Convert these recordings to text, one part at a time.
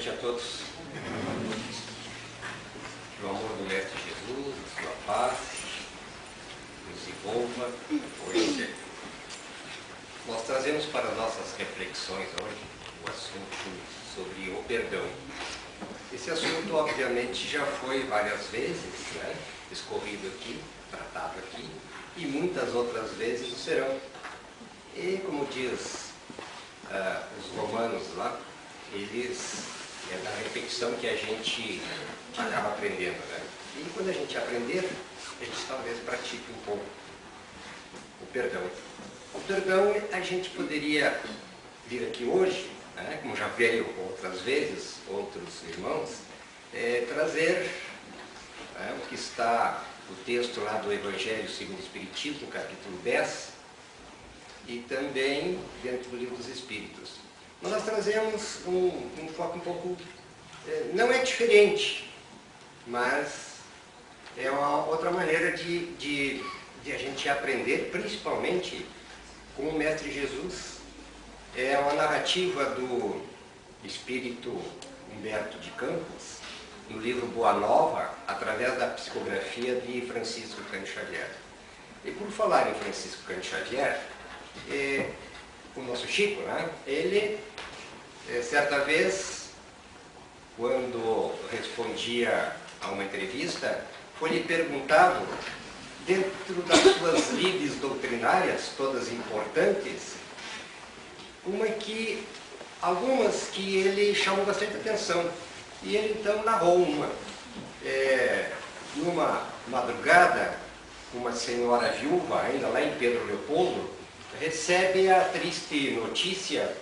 A todos, que o amor do Mestre Jesus, a sua paz, nos envolva hoje. Nós trazemos para nossas reflexões hoje o assunto sobre o perdão. Esse assunto, obviamente, já foi várias vezes, escorrido aqui, tratado aqui, e muitas outras vezes o serão. E, como diz os romanos lá, é da repetição que a gente acaba aprendendo, E quando a gente aprender, a gente talvez pratique um pouco o perdão. O perdão, a gente poderia vir aqui hoje, como já veio outras vezes, outros irmãos, trazer o que está o texto lá do Evangelho segundo o Espiritismo, capítulo 10, e também dentro do Livro dos Espíritos. Nós trazemos um foco um pouco, não é diferente, mas é uma outra maneira de a gente aprender, principalmente com o Mestre Jesus. É uma narrativa do Espírito Humberto de Campos, no livro Boa Nova, através da psicografia de Francisco Cândido Xavier. E por falar em Francisco Cândido Xavier, o nosso Chico, ele, certa vez, quando respondia a uma entrevista, foi-lhe perguntado, dentro das suas lides doutrinárias, todas importantes, algumas que ele chamou bastante atenção. E ele então narrou uma. Numa madrugada, uma senhora viúva, ainda lá em Pedro Leopoldo, recebe a triste notícia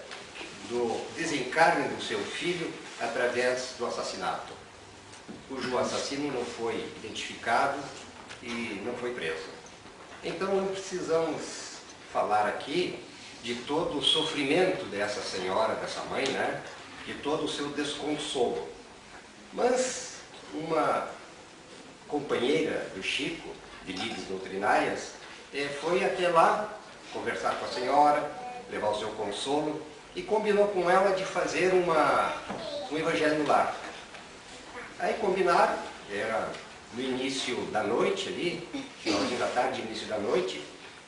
do desencarne do seu filho através do assassinato, cujo assassino não foi identificado e não foi preso. Então não precisamos falar aqui de todo o sofrimento dessa senhora, dessa mãe, de todo o seu desconsolo. Mas uma companheira do Chico, de lides doutrinárias, foi até lá conversar com a senhora, levar o seu consolo, e combinou com ela de fazer um evangelho no lar. Aí combinaram, era no início da noite ali, finalzinho da tarde, início da noite,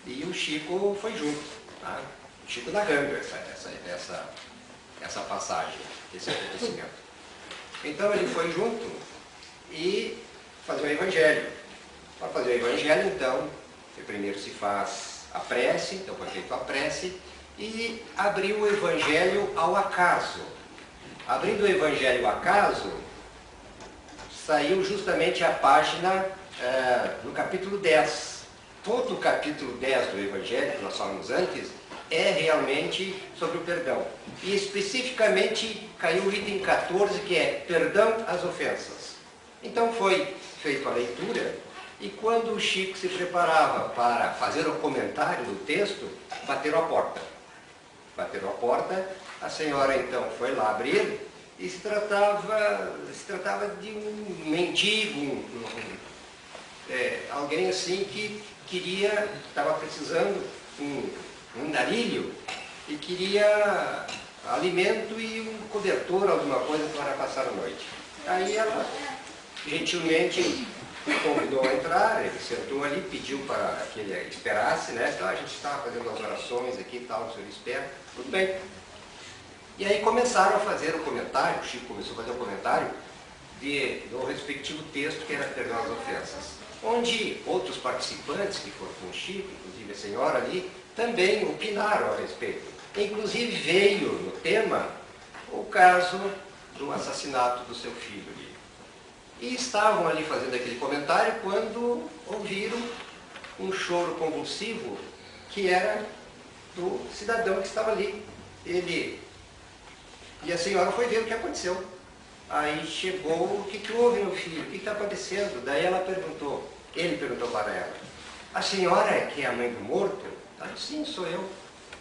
e o Chico foi junto, O Chico narrando essa passagem, esse acontecimento. Então ele foi junto e fazer o evangelho. Para fazer o evangelho, então, primeiro se faz a prece, então foi feita a prece, e abriu o evangelho ao acaso. Abrindo o evangelho ao acaso, saiu justamente a página do capítulo 10. Todo o capítulo 10 do evangelho, que nós falamos antes, é realmente sobre o perdão. E especificamente caiu o item 14, que é perdão às ofensas. Então foi feita a leitura, e quando o Chico se preparava para fazer o comentário do texto, bateram a porta. Bateram a porta, a senhora então foi lá abrir, e se tratava de um mendigo, alguém assim que estava precisando um andarilho, e queria alimento e um cobertor, alguma coisa para passar a noite. Aí ela gentilmente convidou a entrar, ele sentou ali, pediu para que ele esperasse, Então a gente estava fazendo as orações aqui e tal, o senhor espera, tudo bem. E aí começaram a fazer o comentário, o Chico começou a fazer o comentário do respectivo texto, que era perdão às ofensas. Onde outros participantes, que foram com o Chico, inclusive a senhora ali, também opinaram a respeito. Inclusive veio no tema o caso do assassinato do seu filho ali. E estavam ali fazendo aquele comentário quando ouviram um choro convulsivo que era do cidadão que estava ali. E a senhora foi ver o que aconteceu. Aí chegou, o que houve, meu filho? O que está acontecendo? Daí ele perguntou para ela, a senhora é que é a mãe do morto? Ela disse, sim, sou eu.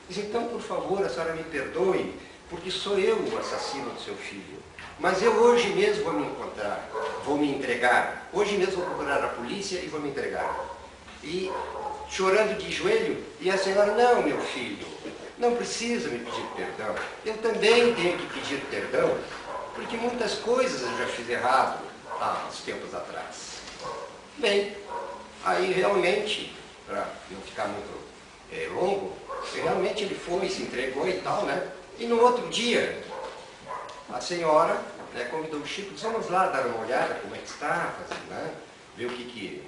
Diz, então, por favor, a senhora me perdoe, porque sou eu o assassino do seu filho. Mas eu hoje mesmo vou me entregar. Hoje mesmo vou procurar a polícia e vou me entregar. E chorando de joelho, e a senhora, não, meu filho, não precisa me pedir perdão. Eu também tenho que pedir perdão porque muitas coisas eu já fiz errado há uns tempos atrás. Bem, aí realmente, para não ficar muito longo, realmente ele foi, se entregou e tal, né? E no outro dia, a senhora, né, convidou o Chico, disse, vamos lá dar uma olhada como é que está, né? Ver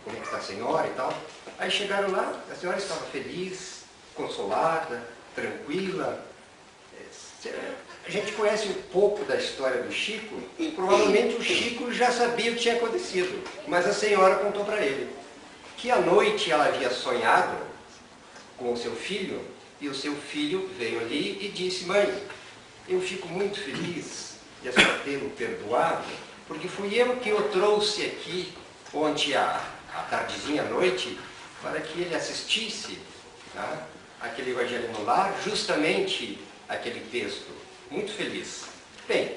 como é que está a senhora e tal. Aí chegaram lá, a senhora estava feliz, consolada, tranquila. A gente conhece um pouco da história do Chico e provavelmente o Chico já sabia o que tinha acontecido, mas a senhora contou para ele que à noite ela havia sonhado com o seu filho e o seu filho veio ali e disse, mãe, eu fico muito feliz de a senhora tê-lo perdoado, porque fui eu que o trouxe aqui ontem à tardezinha à noite para que ele assistisse, tá, aquele Evangelho no Lar, justamente aquele texto. Muito feliz. Bem,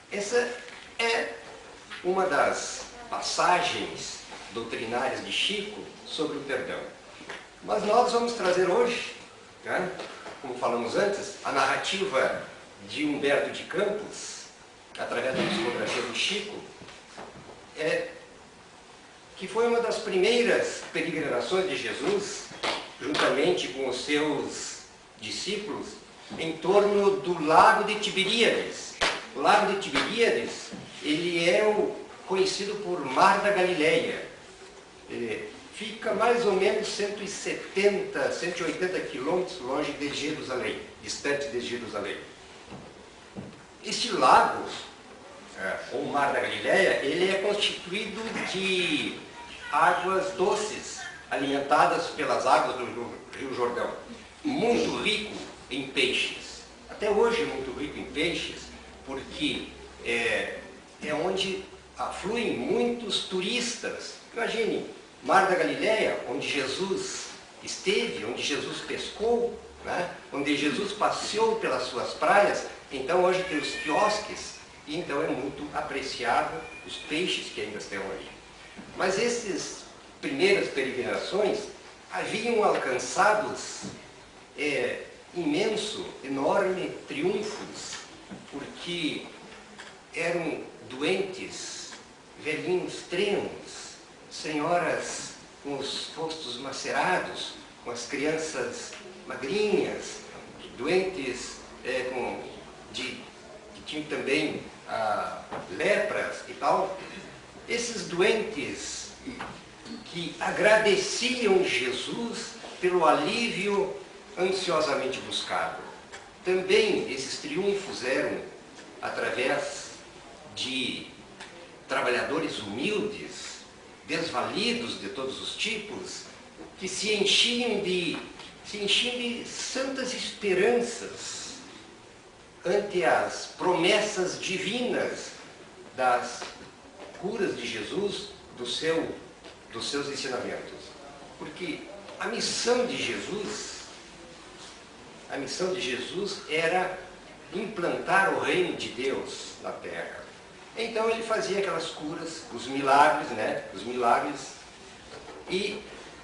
essa é uma das passagens doutrinárias de Chico sobre o perdão. Mas nós vamos trazer hoje, né, como falamos antes, a narrativa de Humberto de Campos, através da psicografia do Chico, que foi uma das primeiras peregrinações de Jesus, juntamente com os seus discípulos, em torno do Lago de Tiberíades. O Lago de Tiberíades, ele é conhecido por Mar da Galileia. Ele fica mais ou menos 170, 180 quilômetros longe de Jerusalém, distante de Jerusalém. Este lago, ou Mar da Galileia, ele é constituído de águas doces, alimentadas pelas águas do Rio Jordão. Muito rico em peixes. Até hoje é muito rico em peixes, porque é onde afluem muitos turistas. Imagine, Mar da Galileia, onde Jesus esteve, onde Jesus pescou, né? Onde Jesus passeou pelas suas praias. Então hoje tem os quiosques, e então é muito apreciado os peixes que ainda estão ali. Mas essas primeiras peregrinações haviam alcançados imenso, enorme triunfos, porque eram doentes, velhinhos trenos, senhoras com os rostos macerados, com as crianças magrinhas, doentes que tinham também lepras e tal. Esses doentes que agradeciam Jesus pelo alívio ansiosamente buscado. Também esses triunfos eram através de trabalhadores humildes, desvalidos de todos os tipos, que se enchiam de santas esperanças ante as promessas divinas das curas de Jesus, dos seus ensinamentos. Porque a missão de Jesus era implantar o reino de Deus na terra. Então ele fazia aquelas curas, os milagres, né? Os milagres. E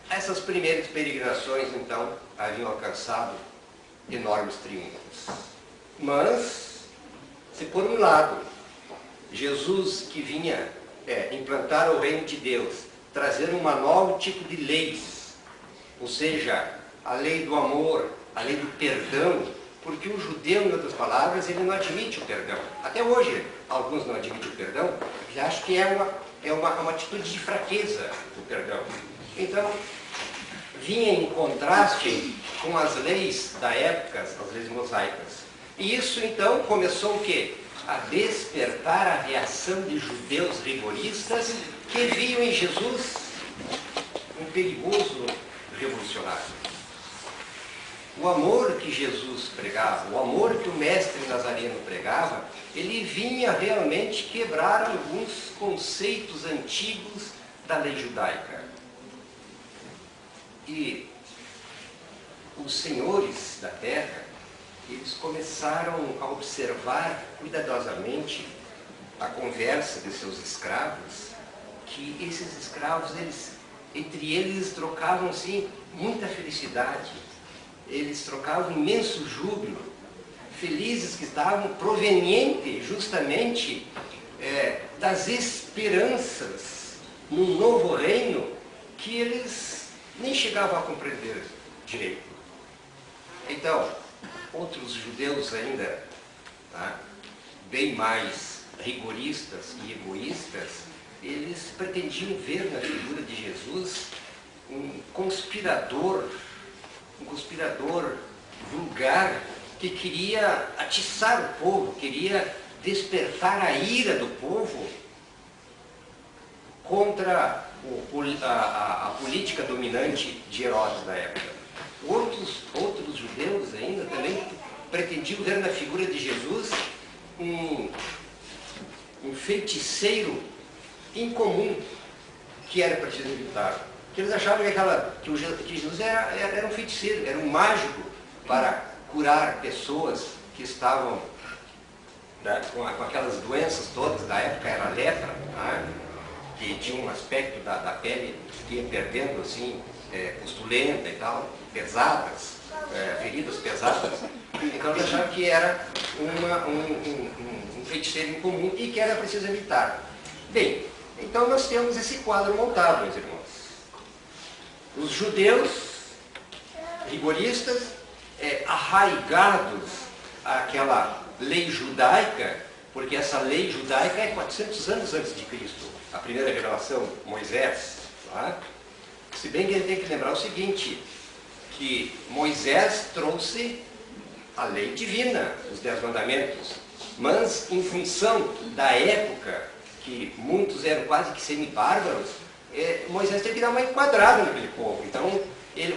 essas primeiras peregrinações, então, haviam alcançado enormes triunfos. Mas, se por um lado, Jesus que vinha implantar o reino de Deus, trazer um novo tipo de leis, ou seja, a lei do amor, a lei do perdão, porque o judeu, em outras palavras, ele não admite o perdão. Até hoje, alguns não admitem o perdão, porque acham que é uma atitude de fraqueza o perdão. Então, vinha em contraste com as leis da época, as leis mosaicas. E isso, então, começou o quê? A despertar a reação de judeus rigoristas que viam em Jesus um perigoso revolucionário. O amor que Jesus pregava, o amor que o mestre Nazareno pregava, ele vinha realmente quebrar alguns conceitos antigos da lei judaica. E os senhores da terra, eles começaram a observar cuidadosamente a conversa de seus escravos, que esses escravos, entre eles trocavam, sim, muita felicidade. Eles trocavam imenso júbilo, felizes que estavam, proveniente justamente das esperanças num novo reino que eles nem chegavam a compreender direito. Então, outros judeus ainda, tá, bem mais rigoristas e egoístas, eles pretendiam ver na figura de Jesus um conspirador vulgar que queria atiçar o povo, queria despertar a ira do povo contra a política dominante de Herodes da época. Outros judeus ainda também pretendiam ver na figura de Jesus um feiticeiro incomum que era preciso evitar. Que eles achavam que Jesus era um feiticeiro, era um mágico para curar pessoas que estavam, né, com aquelas doenças todas da época, era a lepra, né, que tinha um aspecto da pele que ia perdendo, assim, pustulenta e tal, pesadas, feridas pesadas. Então eles achavam que era um feiticeiro incomum e que era preciso evitar. Bem, então nós temos esse quadro montado, meus irmãos. Os judeus rigoristas, arraigados àquela lei judaica, porque essa lei judaica é 400 anos antes de Cristo, a primeira revelação, Moisés. Tá? Se bem que a gente tem que lembrar o seguinte, que Moisés trouxe a lei divina, os 10 mandamentos, mas em função da época, que muitos eram quase que semi-bárbaros, Moisés teve que dar uma enquadrada naquele povo. Então,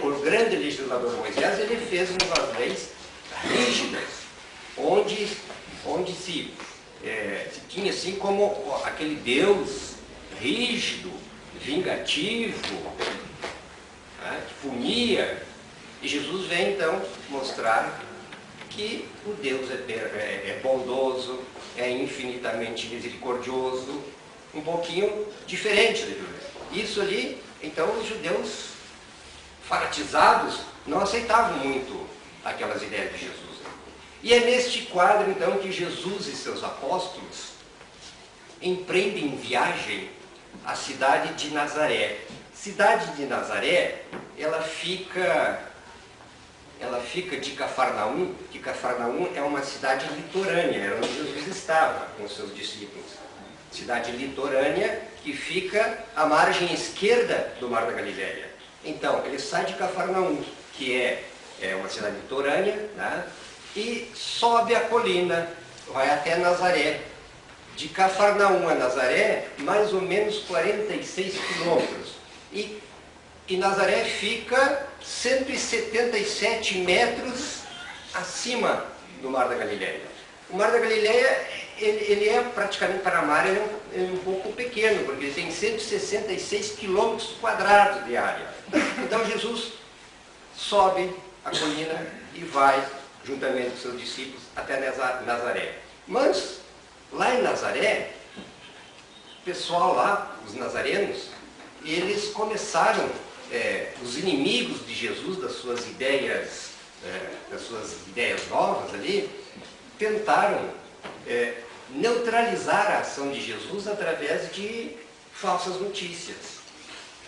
o grande legislador Moisés, ele fez umas leis rígidas, onde se tinha assim como aquele Deus rígido, vingativo, né, que punia. E Jesus vem então mostrar que o Deus é bondoso, é infinitamente misericordioso, um pouquinho diferente de Jesus. Isso ali, então, os judeus fanatizados não aceitavam muito aquelas ideias de Jesus. E é neste quadro, então, que Jesus e seus apóstolos empreendem viagem à cidade de Nazaré. Cidade de Nazaré, ela fica de Cafarnaum, que Cafarnaum é uma cidade litorânea, era onde Jesus estava com os seus discípulos. Cidade litorânea que fica à margem esquerda do Mar da Galileia. Então, ele sai de Cafarnaum, que é uma cidade litorânea, né, e sobe a colina, vai até Nazaré. De Cafarnaum a Nazaré, mais ou menos 46 quilômetros. E Nazaré fica 177 metros acima do Mar da Galileia. O Mar da Galileia, ele é praticamente, para mar, ele é um pouco pequeno, porque ele tem 166 quilômetros quadrados de área. Então Jesus sobe a colina e vai, juntamente com seus discípulos, até Nazaré. Mas, lá em Nazaré, o pessoal lá, os nazarenos, eles começaram, os inimigos de Jesus, das suas ideias novas ali, tentaram neutralizar a ação de Jesus através de falsas notícias.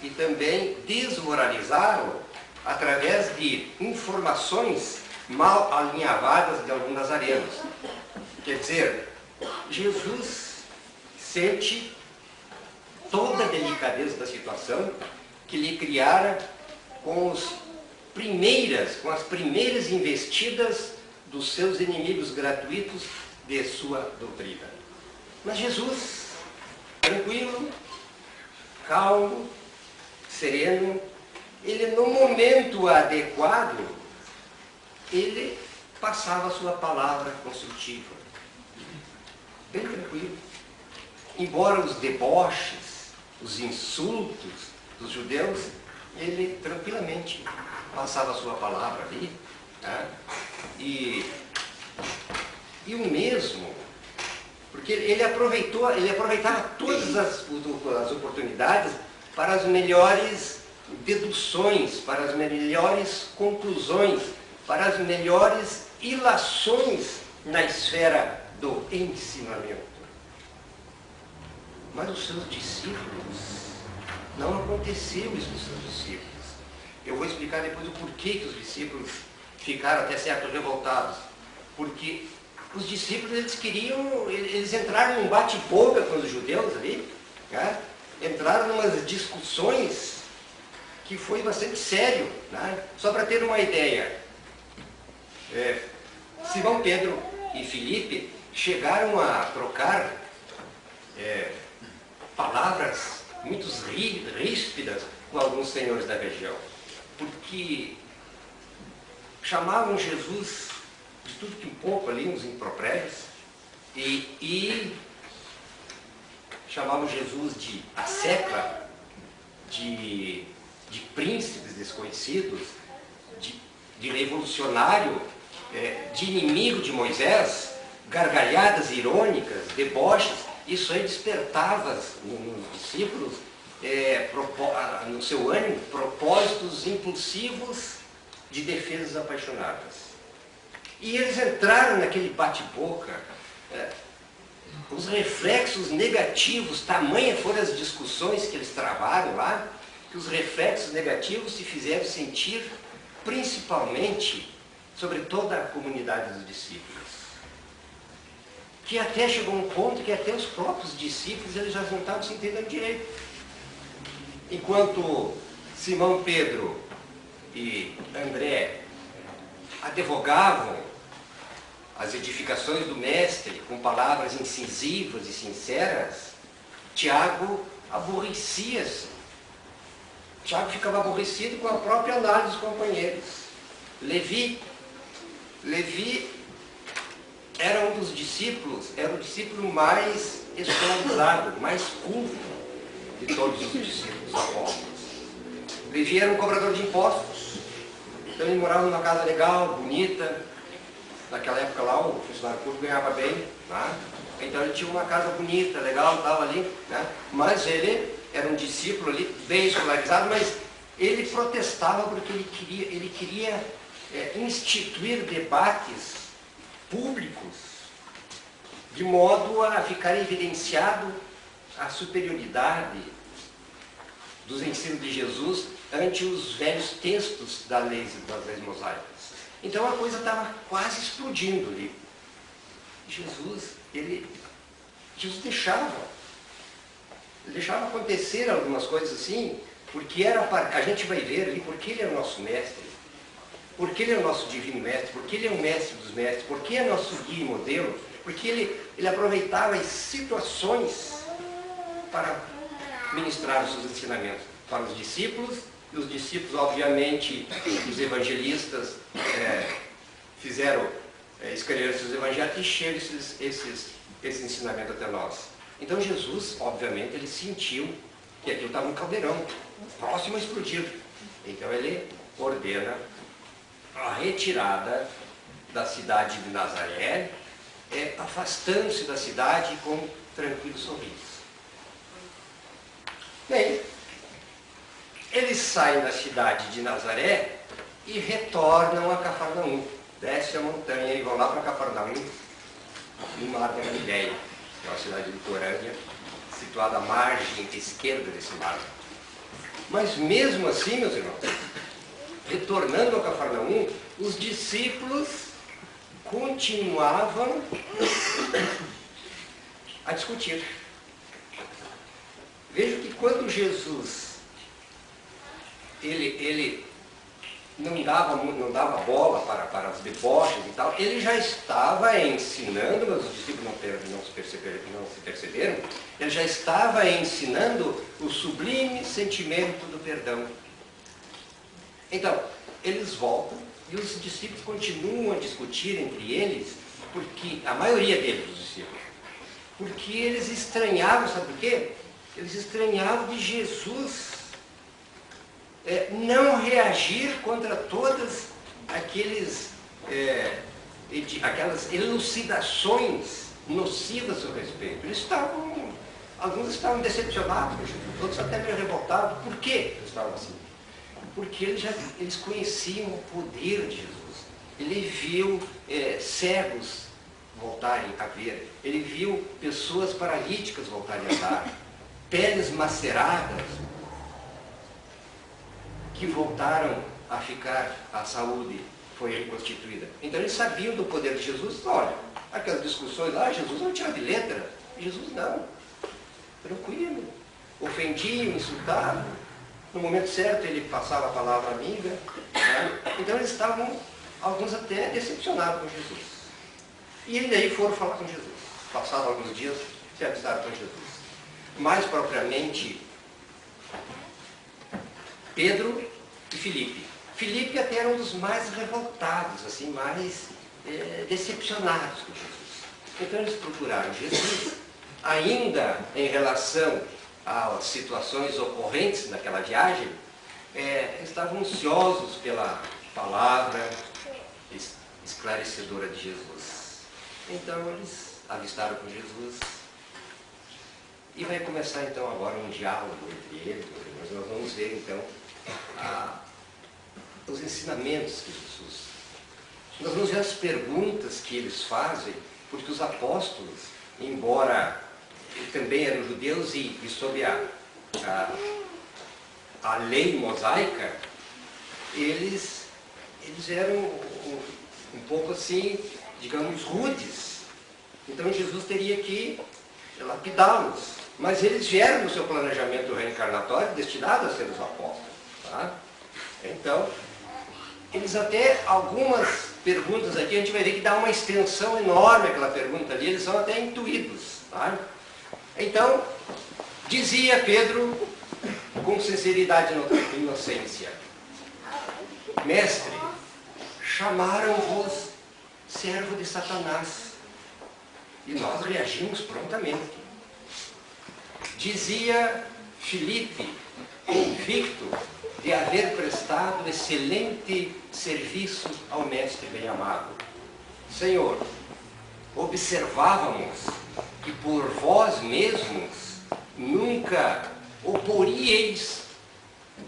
E também desmoralizaram através de informações mal alinhavadas de alguns nazarenos. Quer dizer, Jesus sente toda a delicadeza da situação que lhe criara com as primeiras investidas dos seus inimigos gratuitos de sua doutrina. Mas Jesus, tranquilo, calmo, sereno, ele no momento adequado, ele passava a sua palavra construtiva. Bem tranquilo. Embora os deboches, os insultos dos judeus, ele tranquilamente passava a sua palavra ali, tá? E o mesmo, porque ele aproveitava todas as oportunidades para as melhores deduções, para as melhores conclusões, para as melhores ilações na esfera do ensinamento. Mas os seus discípulos, não aconteceu isso com os seus discípulos. Eu vou explicar depois o porquê que os discípulos ficaram até certo revoltados. Porque os discípulos, eles entraram num bate-boca com os judeus ali, né? Entraram em umas discussões que foi bastante sério, né? Só para ter uma ideia, Simão Pedro e Filipe chegaram a trocar palavras muito ríspidas com alguns senhores da região, porque chamavam Jesus de tudo que um pouco ali, uns impropérios, e chamavam Jesus de assecla, de príncipes desconhecidos, de revolucionário, de inimigo de Moisés, gargalhadas irônicas, deboches. Isso aí despertava nos discípulos, no seu ânimo, propósitos impulsivos de defesas apaixonadas. E eles entraram naquele bate-boca. Os reflexos negativos, tamanha foram as discussões que eles travaram lá, que os reflexos negativos se fizeram sentir principalmente sobre toda a comunidade dos discípulos. Que até chegou um ponto que até os próprios discípulos eles já não estavam se entendendo direito. Enquanto Simão Pedro e André advogavam as edificações do Mestre com palavras incisivas e sinceras, Tiago aborrecia-se. Tiago ficava aborrecido com a própria análise dos companheiros. Levi era um dos discípulos, era o discípulo mais escolarizado, mais culto de todos os discípulos apóstolos. Levi era um cobrador de impostos, então ele morava numa casa legal, bonita. Naquela época lá o funcionário público ganhava bem, né? Então ele tinha uma casa bonita, legal, estava ali, né? Mas ele era um discípulo ali, bem escolarizado, mas ele protestava porque ele queria instituir debates públicos, de modo a ficar evidenciado a superioridade dos ensinos de Jesus ante os velhos textos das leis mosaicas. Então a coisa estava quase explodindo ali. Jesus deixava acontecer algumas coisas assim, porque a gente vai ver ali, porque ele é o nosso mestre, porque ele é o nosso divino mestre, porque ele é o mestre dos mestres, porque é nosso guia e modelo, porque ele aproveitava as situações para ministrar os seus ensinamentos para os discípulos, e os discípulos, obviamente, os evangelistas escreveram seus evangelhos e chegam esse ensinamento até nós. Então Jesus, obviamente, ele sentiu que aquilo estava um caldeirão, próximo a explodir. Então ele ordena a retirada da cidade de Nazaré, afastando-se da cidade com tranquilo sorriso. Bem, eles saem da cidade de Nazaré e retornam a Cafarnaum. Descem a montanha e vão lá para Cafarnaum, no Mar da Galileia, que é uma cidade litorânea, situada à margem esquerda desse mar. Mas mesmo assim, meus irmãos, retornando a Cafarnaum, os discípulos continuavam a discutir. Veja que quando Jesus ele não dava bola para as deboches e tal, ele já estava ensinando, mas os discípulos não se perceberam, ele já estava ensinando o sublime sentimento do perdão. Então, eles voltam e os discípulos continuam a discutir entre eles, porque a maioria deles, os discípulos, porque eles estranhavam, sabe por quê? Eles estranhavam de Jesus não reagir contra todas aquelas elucidações nocivas a seu respeito. Alguns estavam decepcionados, outros até meio revoltados. Por que eles estavam assim? Porque eles conheciam o poder de Jesus. Ele viu cegos voltarem a ver. Ele viu pessoas paralíticas voltarem a andar, peles maceradas que voltaram a ficar, a saúde foi reconstituída. Então eles sabiam do poder de Jesus. Olha, aquelas discussões lá, Jesus não tinha de letra. Jesus não. Tranquilo. Ofendiam, insultavam. No momento certo ele passava a palavra amiga. Né? Então eles estavam, alguns até decepcionados com Jesus. E daí foram falar com Jesus. Passados alguns dias, se avistaram com Jesus. Mais propriamente, Pedro e Filipe. Filipe até era um dos mais revoltados, assim, mais decepcionados com Jesus. Então eles procuraram Jesus, ainda em relação às situações ocorrentes naquela viagem, estavam ansiosos pela palavra esclarecedora de Jesus. Então eles avistaram com Jesus e vai começar então agora um diálogo entre eles, mas nós vamos ver então os ensinamentos que Jesus. Nós vamos ver as perguntas que eles fazem, porque os apóstolos, embora também eram judeus e sob a lei mosaica, eles eram um pouco assim, digamos, rudes. Então Jesus teria que lapidá-los. Mas eles vieram no seu planejamento reencarnatório destinado a ser os apóstolos. Tá? Então, eles até, algumas perguntas aqui, a gente vai ver que dá uma extensão enorme aquela pergunta ali, eles são até intuídos. Tá? Então, dizia Pedro com sinceridade e inocência: Mestre, chamaram-vos servo de Satanás. E nós reagimos prontamente. Dizia Filipe, convicto de haver prestado excelente serviço ao Mestre bem-amado: Senhor, observávamos que por vós mesmos nunca oporíeis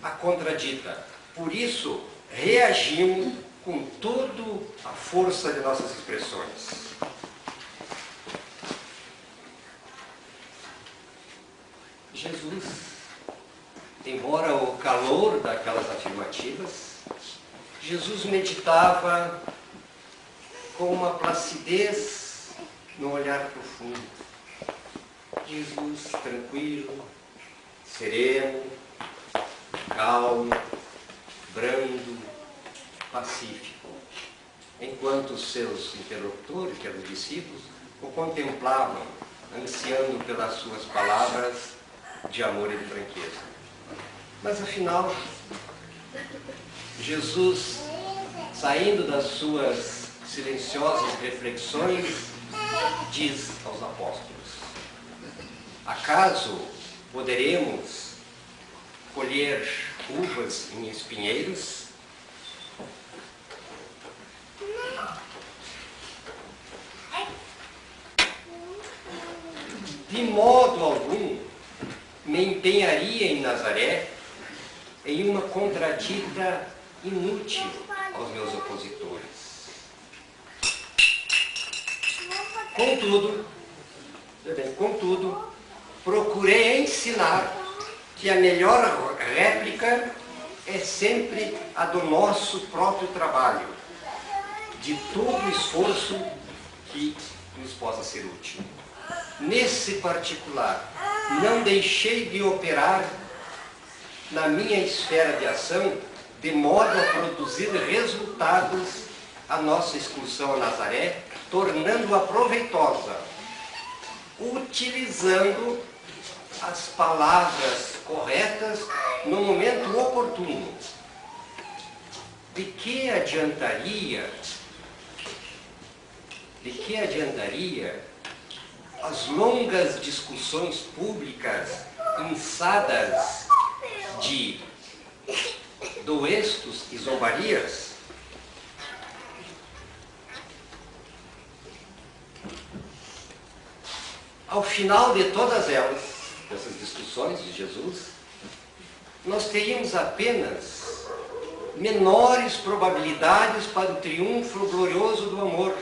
a contradita. Por isso, reagimos com toda a força de nossas expressões. Jesus, embora o calor daquelas afirmativas, Jesus meditava com uma placidez no olhar profundo. Jesus tranquilo, sereno, calmo, brando, pacífico, enquanto os seus interlocutores, que eram os discípulos, o contemplavam, ansiando pelas suas palavras de amor e de franqueza. Mas afinal, Jesus, saindo das suas silenciosas reflexões, diz aos apóstolos: acaso poderemos colher uvas em espinheiros? De modo algum me empenharia em Nazaré em uma contradita inútil aos meus opositores. Contudo, procurei ensinar que a melhor réplica é sempre a do nosso próprio trabalho, de todo o esforço que nos possa ser útil. Nesse particular, não deixei de operar na minha esfera de ação, de modo a produzir resultados a nossa excursão a Nazaré, tornando-a proveitosa, utilizando as palavras corretas no momento oportuno. De que adiantaria as longas discussões públicas insadas de doestos e zombarias? Ao final de todas elas, dessas discussões de Jesus, nós teríamos apenas menores probabilidades para o triunfo glorioso do amor.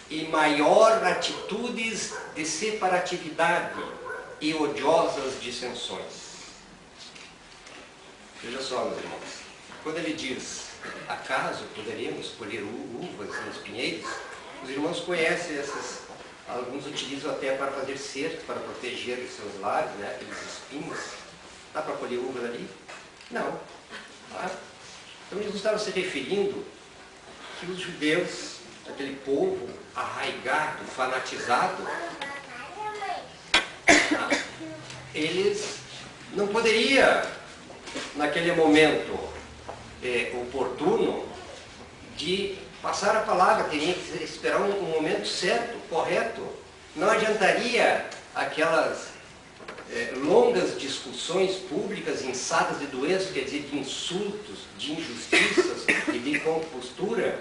e maior atitudes de separatividade e odiosas dissensões. Veja só, meus irmãos, quando ele diz, acaso poderemos colher uvas nos pinheiros, os irmãos conhecem essas, alguns utilizam até para fazer cerco, para proteger os seus lábios, né, aqueles espinhos. Dá para colher uvas ali? Não. Tá? Então Jesus estava se referindo que os judeus, aquele povo arraigado, fanatizado, eles não poderiam, naquele momento oportuno, de passar a palavra, teriam que esperar um momento certo, correto. Não adiantaria aquelas longas discussões públicas, insadas de doenças, quer dizer, de insultos, de injustiças e de compostura.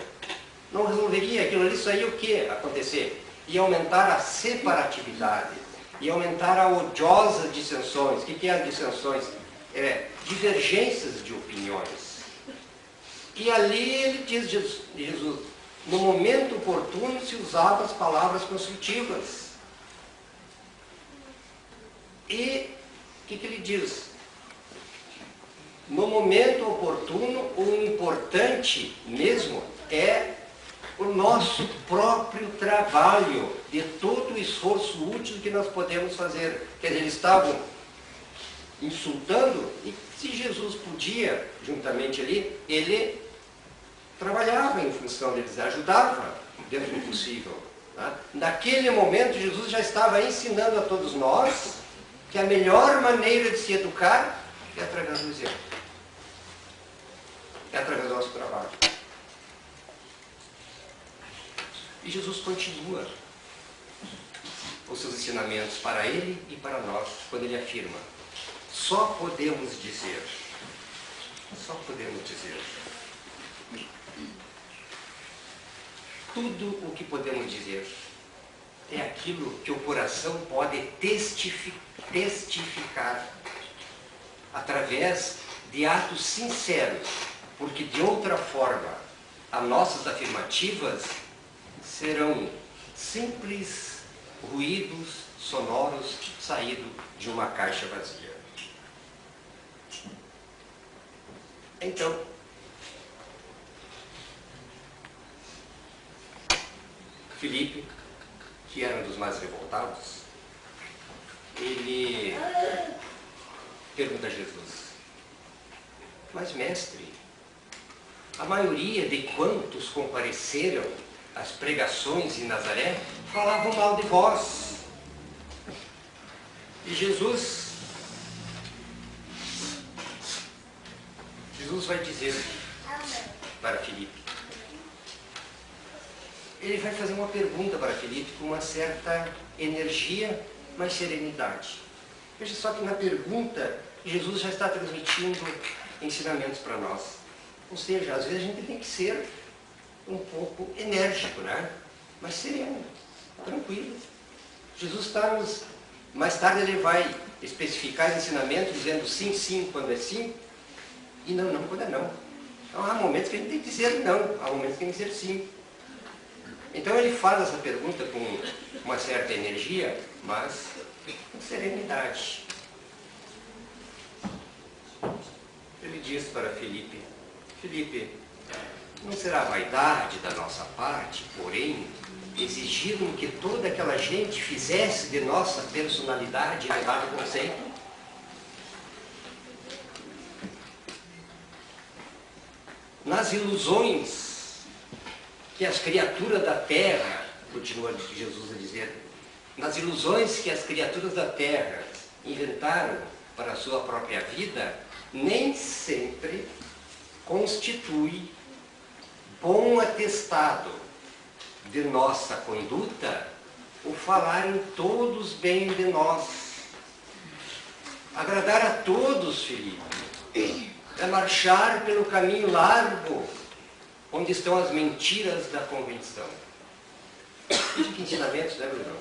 Não resolveria aquilo ali, só ia o que acontecer? Ia aumentar a separatividade, ia aumentar a odiosa dissensões. O que é as dissensões? Divergências de opiniões. E ali ele diz, Jesus, no momento oportuno se usava as palavras construtivas. E o que ele diz? No momento oportuno, o importante mesmo é o nosso próprio trabalho, de todo o esforço útil que nós podemos fazer. Quer dizer, eles estavam insultando, e se Jesus podia, juntamente ali, ele trabalhava em função deles, ajudava dentro do possível. Tá? Naquele momento, Jesus já estava ensinando a todos nós que a melhor maneira de se educar é através do exemplo. É através do nosso trabalho. E Jesus continua os seus ensinamentos para ele e para nós, quando ele afirma, só podemos dizer, tudo o que podemos dizer é aquilo que o coração pode testificar através de atos sinceros, porque de outra forma as nossas afirmativas serão simples ruídos sonoros saídos de uma caixa vazia. Então, Filipe, que era um dos mais revoltados, ele pergunta a Jesus, mas mestre, a maioria de quantos compareceram às pregações em Nazaré falavam mal de vós. E Jesus vai dizer para Filipe, ele vai fazer uma pergunta para Filipe com uma certa energia, mas serenidade. Veja só que na pergunta, Jesus já está transmitindo ensinamentos para nós. Ou seja, às vezes a gente tem que ser um pouco enérgico, né? Mas sereno, tranquilo. Jesus está nos... Mais tarde ele vai especificar os ensinamentos dizendo sim, sim, quando é sim, e não, não, quando é não. Então há momentos que a gente tem que dizer não, há momentos que tem que dizer sim. Então ele faz essa pergunta com uma certa energia, mas com serenidade. Ele diz para Filipe, Filipe, não será vaidade da nossa parte, porém, exigirmos que toda aquela gente fizesse de nossa personalidade elevado conceito? Nas ilusões que as criaturas da terra, continua Jesus a dizer, nas ilusões que as criaturas da terra inventaram para a sua própria vida, nem sempre constitui bom atestado de nossa conduta o falarem todos bem de nós. Agradar a todos, Filipe, é marchar pelo caminho largo, onde estão as mentiras da convenção. Isso que ensinamentos, né, Bruno?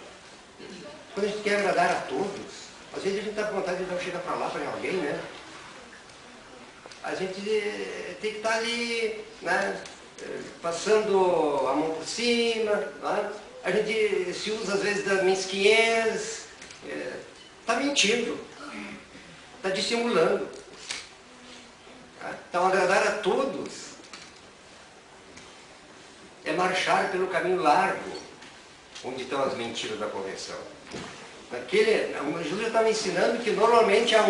Quando a gente quer agradar a todos, às vezes a gente está com vontade de não chegar para lá para alguém, né? A gente tem que estar ali, né, passando a mão por cima, né? A gente se usa às vezes da mesquinhez, está mentindo, está dissimulando. Então agradar a todos é marchar pelo caminho largo, onde estão as mentiras da convenção. Jesus estava ensinando que normalmente a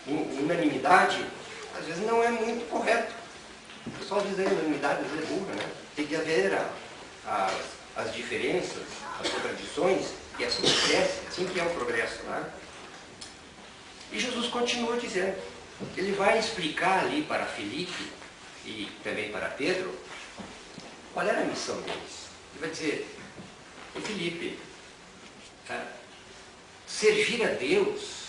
unanimidade às vezes não é muito correto. O pessoal diz aí, unanimidade às vezes é burra, né? Tem que haver as diferenças, as contradições, e assim cresce, assim que é o progresso. Né? E Jesus continua dizendo, ele vai explicar ali para Filipe e também para Pedro qual era a missão deles. Ele vai dizer, Filipe, servir a Deus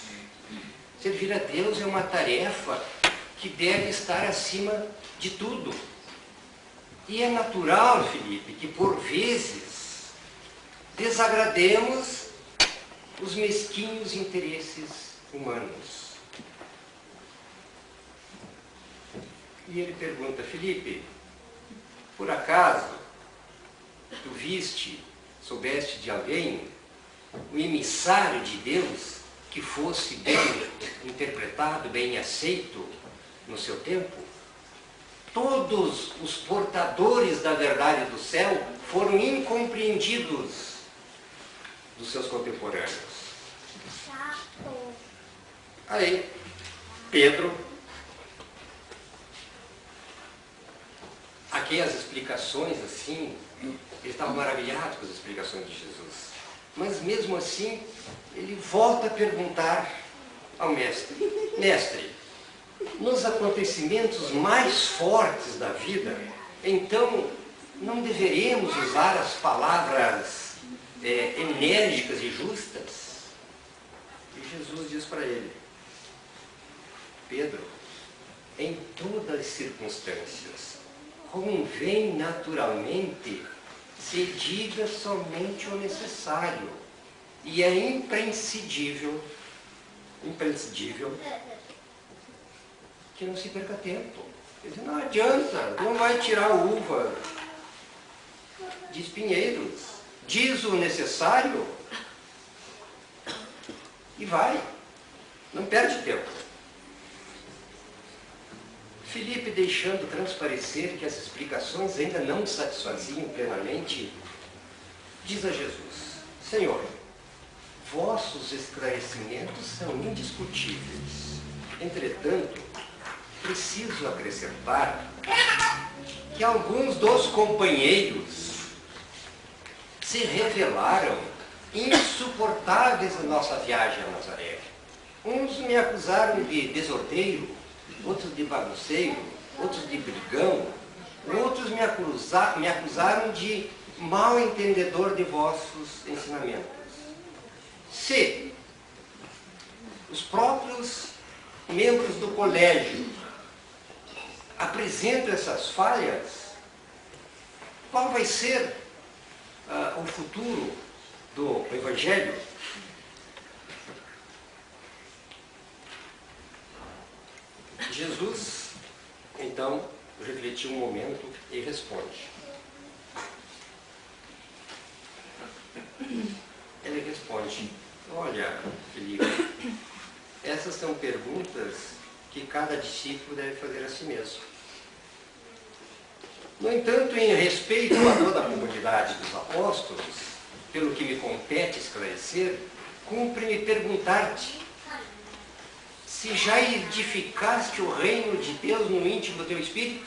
é uma tarefa que deve estar acima de tudo. E é natural, Filipe, que por vezes desagrademos os mesquinhos interesses humanos. E ele pergunta, Filipe, por acaso tu soubeste de alguém, um emissário de Deus, que fosse bem interpretado, bem aceito no seu tempo? Todos os portadores da verdade do céu foram incompreendidos dos seus contemporâneos. Aí, Pedro, aqui as explicações assim, eles estavam maravilhados com as explicações de Jesus. Mas mesmo assim, ele volta a perguntar ao mestre, mestre, nos acontecimentos mais fortes da vida, então não deveremos usar as palavras enérgicas e justas? E Jesus diz para ele, Pedro, em todas as circunstâncias, convém naturalmente se diga somente o necessário, e é imprescindível que não se perca tempo. Quer dizer, não adianta, não vai tirar uva de espinheiros. Diz o necessário e vai. Não perde tempo. Filipe, deixando transparecer que as explicações ainda não o satisfaziam plenamente, diz a Jesus, Senhor, vossos esclarecimentos são indiscutíveis. Entretanto, preciso acrescentar que alguns dos companheiros se revelaram insuportáveis na nossa viagem a Nazaré. Uns me acusaram de desordeiro, outros de bagunceiro, outros de brigão, outros me acusaram de mal entendedor de vossos ensinamentos. Se os próprios membros do colégio apresentam essas falhas, qual vai ser o futuro do Evangelho? Jesus, então, refletiu um momento e responde. Ele responde, olha, Filipe, essas são perguntas que cada discípulo deve fazer a si mesmo. No entanto, em respeito a toda a comunidade dos apóstolos, pelo que me compete esclarecer, cumpre-me perguntar-te se já edificaste o reino de Deus no íntimo do teu espírito?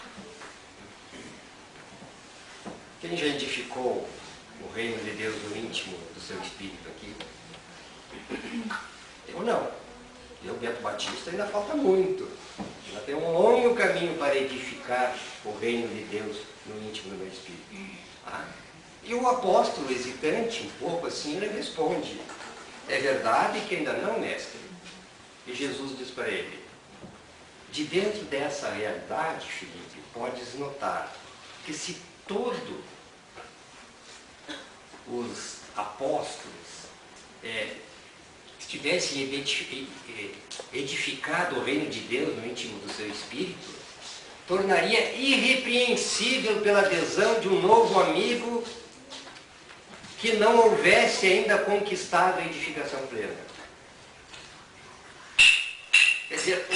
Quem já edificou o reino de Deus no íntimo do seu espírito aqui? Eu não. Eu, Beto Batista, ainda falta muito. Ainda tem um longo caminho para edificar o reino de Deus no íntimo do meu espírito. E o apóstolo, hesitante, um pouco assim, ele responde, é verdade que ainda não, mestre? E Jesus diz para ele, de dentro dessa realidade, Filipe, podes notar que se todos os apóstolos tivessem edificado o reino de Deus no íntimo do seu espírito, tornaria irrepreensível pela adesão de um novo amigo que não houvesse ainda conquistado a edificação plena. Quer dizer,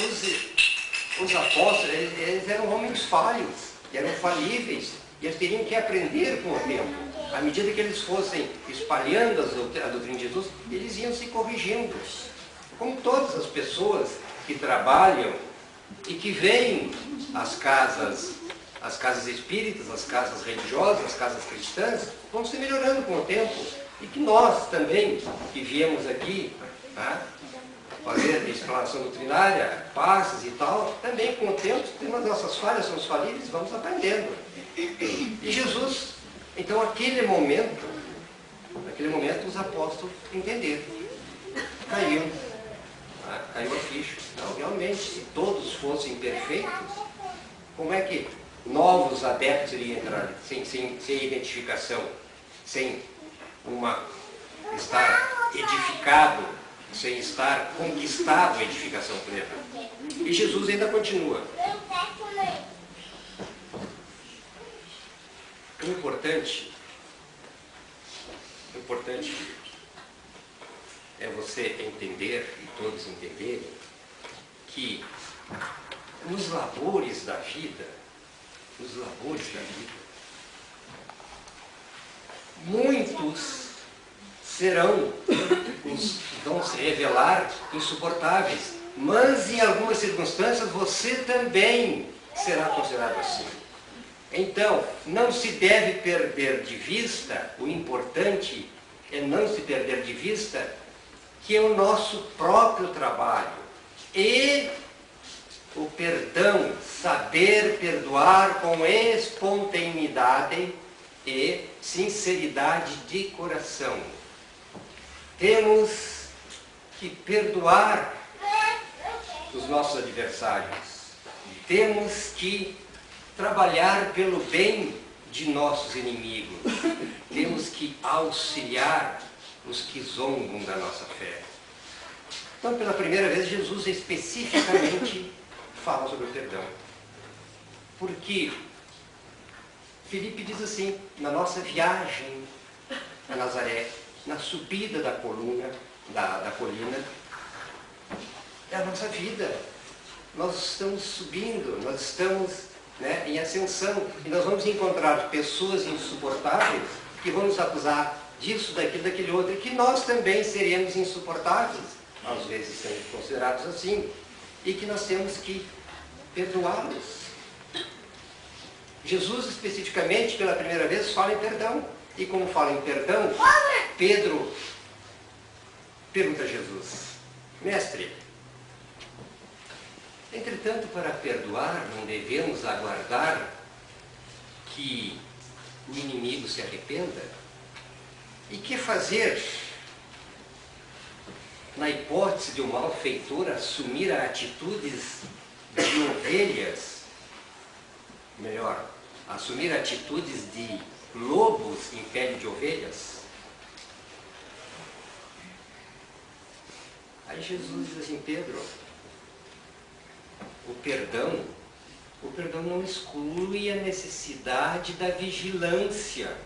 os apóstolos, eles eram homens falhos, eram falíveis, e eles teriam que aprender com o tempo. À medida que eles fossem espalhando a doutrina de Jesus, eles iam se corrigindo. Como todas as pessoas que trabalham e que veem as casas espíritas, as casas religiosas, as casas cristãs, vão se melhorando com o tempo. E que nós também, que viemos aqui, fazer explanação doutrinária, passes e tal, também com o tempo, temos as nossas falhas, somos falíveis, vamos aprendendo. E Jesus, então naquele momento os apóstolos entenderam. Caiu a ficha. Não, realmente, se todos fossem perfeitos, como é que novos adeptos iriam entrar sem identificação, sem estar edificado, sem estar conquistado a edificação plena? E Jesus ainda continua. O importante é você entender, e todos entenderem, que os labores da vida, muitos vão se revelar insuportáveis, mas em algumas circunstâncias você também será considerado assim. Então, não se deve perder de vista, o importante é não se perder de vista que é o nosso próprio trabalho e o perdão, saber perdoar com espontaneidade e sinceridade de coração. Temos que perdoar os nossos adversários. Temos que trabalhar pelo bem de nossos inimigos. Temos que auxiliar os que zombam da nossa fé. Então, pela primeira vez, Jesus especificamente fala sobre o perdão. Porque Filipe diz assim, na nossa viagem a Nazaré, na subida da colina, é a nossa vida. Nós estamos subindo, nós estamos em ascensão, e nós vamos encontrar pessoas insuportáveis que vão nos acusar disso, daquilo, daquele outro, e que nós também seremos insuportáveis, às vezes sendo considerados assim, e que nós temos que perdoá-los. Jesus, especificamente, pela primeira vez, fala em perdão. E como fala em perdão, Pedro pergunta a Jesus: Mestre, entretanto, para perdoar, não devemos aguardar que o inimigo se arrependa? E que fazer na hipótese de um malfeitor assumir atitudes de ovelhas, melhor, assumir atitudes de lobos em pele de ovelhas? Aí Jesus diz assim: Pedro, o perdão não exclui a necessidade da vigilância,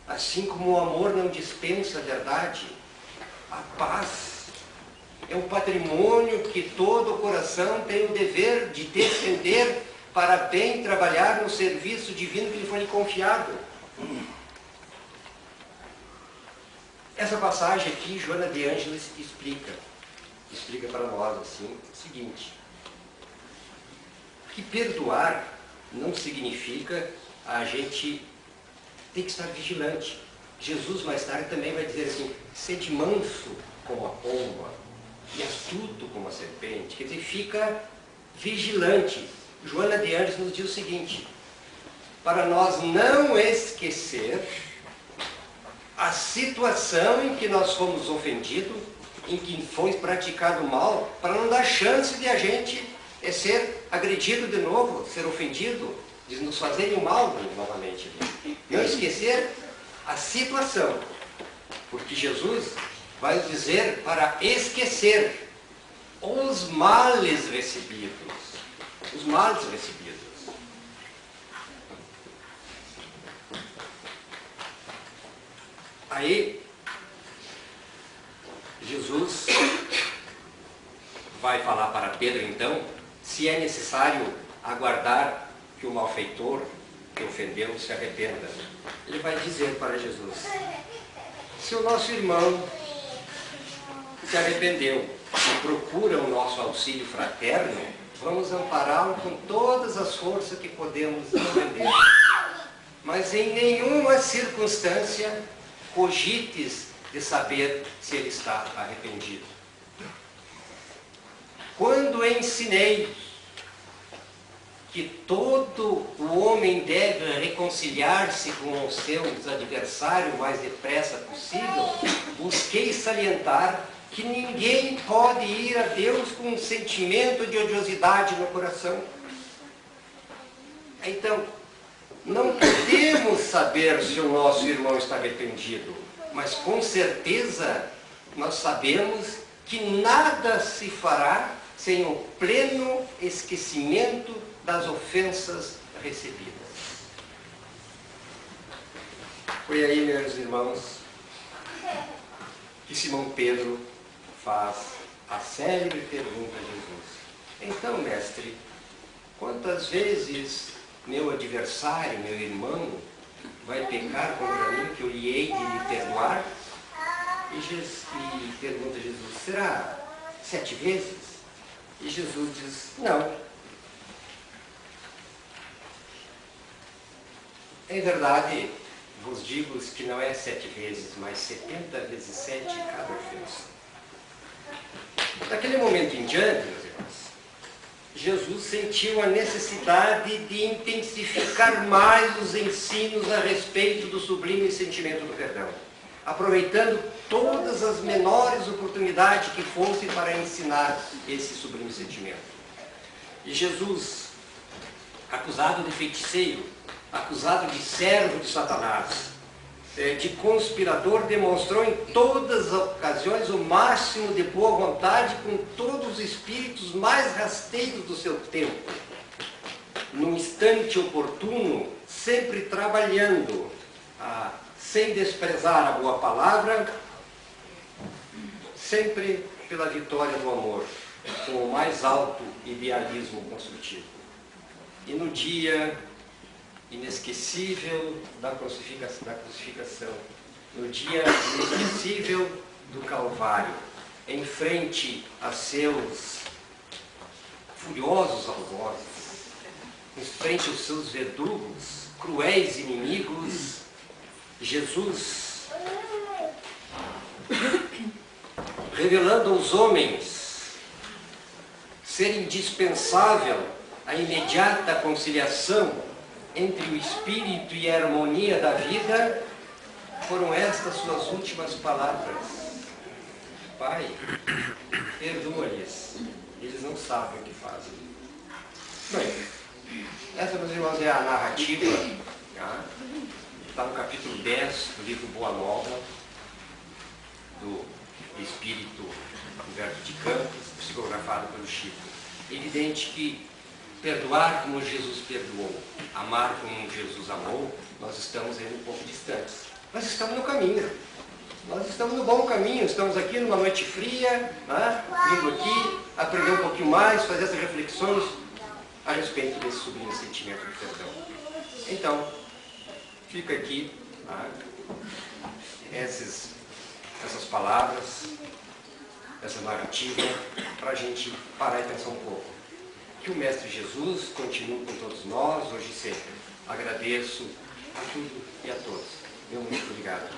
assim como o amor não dispensa a verdade. A paz é um patrimônio que todo coração tem o dever de defender para bem trabalhar no serviço divino que lhe foi confiado. Essa passagem aqui, Joana de Ângeles explica para nós assim, o seguinte: que perdoar não significa a gente ter que estar vigilante. Jesus mais tarde também vai dizer assim: sede manso como a pomba e astuto como a serpente. Quer dizer, fica vigilante. Joana de Ângeles nos diz o seguinte: para nós não esquecer a situação em que nós fomos ofendidos, em que foi praticado mal, para não dar chance de a gente ser agredido de novo, ser ofendido, de nos fazerem mal novamente. Não esquecer a situação, porque Jesus vai dizer para esquecer os males recebidos. Os males recebidos. Aí, Jesus vai falar para Pedro, então, se é necessário aguardar que o malfeitor que ofendeu se arrependa. Ele vai dizer para Jesus: se o nosso irmão se arrependeu e procura o nosso auxílio fraterno, vamos ampará-lo com todas as forças que podemos entender. Mas em nenhuma circunstância cogites de saber se ele está arrependido. Quando ensinei que todo o homem deve reconciliar-se com os seus adversários o mais depressa possível, busquei salientar que ninguém pode ir a Deus com um sentimento de odiosidade no coração. Então, não podemos saber se o nosso irmão está arrependido, mas com certeza nós sabemos que nada se fará sem o pleno esquecimento das ofensas recebidas. Foi aí, meus irmãos, que Simão Pedro faz a célebre pergunta a Jesus: então, mestre, quantas vezes meu adversário, meu irmão, vai pecar contra mim que eu lhe hei de lhe perdoar? E pergunta a Jesus: será 7 vezes? E Jesus diz: não. Em verdade, vos digo que não é 7 vezes, mas 70 vezes 7 cada ofensa. Daquele momento em diante, meus irmãos, Jesus sentiu a necessidade de intensificar mais os ensinos a respeito do sublime sentimento do perdão, aproveitando todas as menores oportunidades que fossem para ensinar esse sublime sentimento. E Jesus, acusado de feiticeiro, acusado de servo de Satanás, de conspirador, demonstrou em todas as ocasiões o máximo de boa vontade com todos os espíritos mais rasteiros do seu tempo. No instante oportuno, sempre trabalhando, sem desprezar a boa palavra, sempre pela vitória do amor, com o mais alto idealismo construtivo. E no dia inesquecível da crucificação, no dia inesquecível do Calvário, em frente a seus furiosos algozes, em frente aos seus verdugos, cruéis inimigos, Jesus, revelando aos homens ser indispensável a imediata conciliação entre o espírito e a harmonia da vida, foram estas suas últimas palavras: Pai, perdoa-lhes, eles não sabem o que fazem. Bem, essa, meus irmãos, é a narrativa, está no capítulo 10 do livro Boa Nova, do espírito Humberto de Campos, psicografado pelo Chico. É evidente que perdoar como Jesus perdoou, amar como Jesus amou, nós estamos ainda um pouco distantes. Nós estamos no caminho. Nós estamos no bom caminho. Estamos aqui numa noite fria, vindo aqui, aprender um pouquinho mais, fazer essas reflexões a respeito desse sublime sentimento de perdão. Então, fica aqui essas palavras, essa narrativa, para a gente parar e pensar um pouco. Que o Mestre Jesus continue com todos nós, hoje e sempre. Agradeço a tudo e a todos. Meu muito obrigado.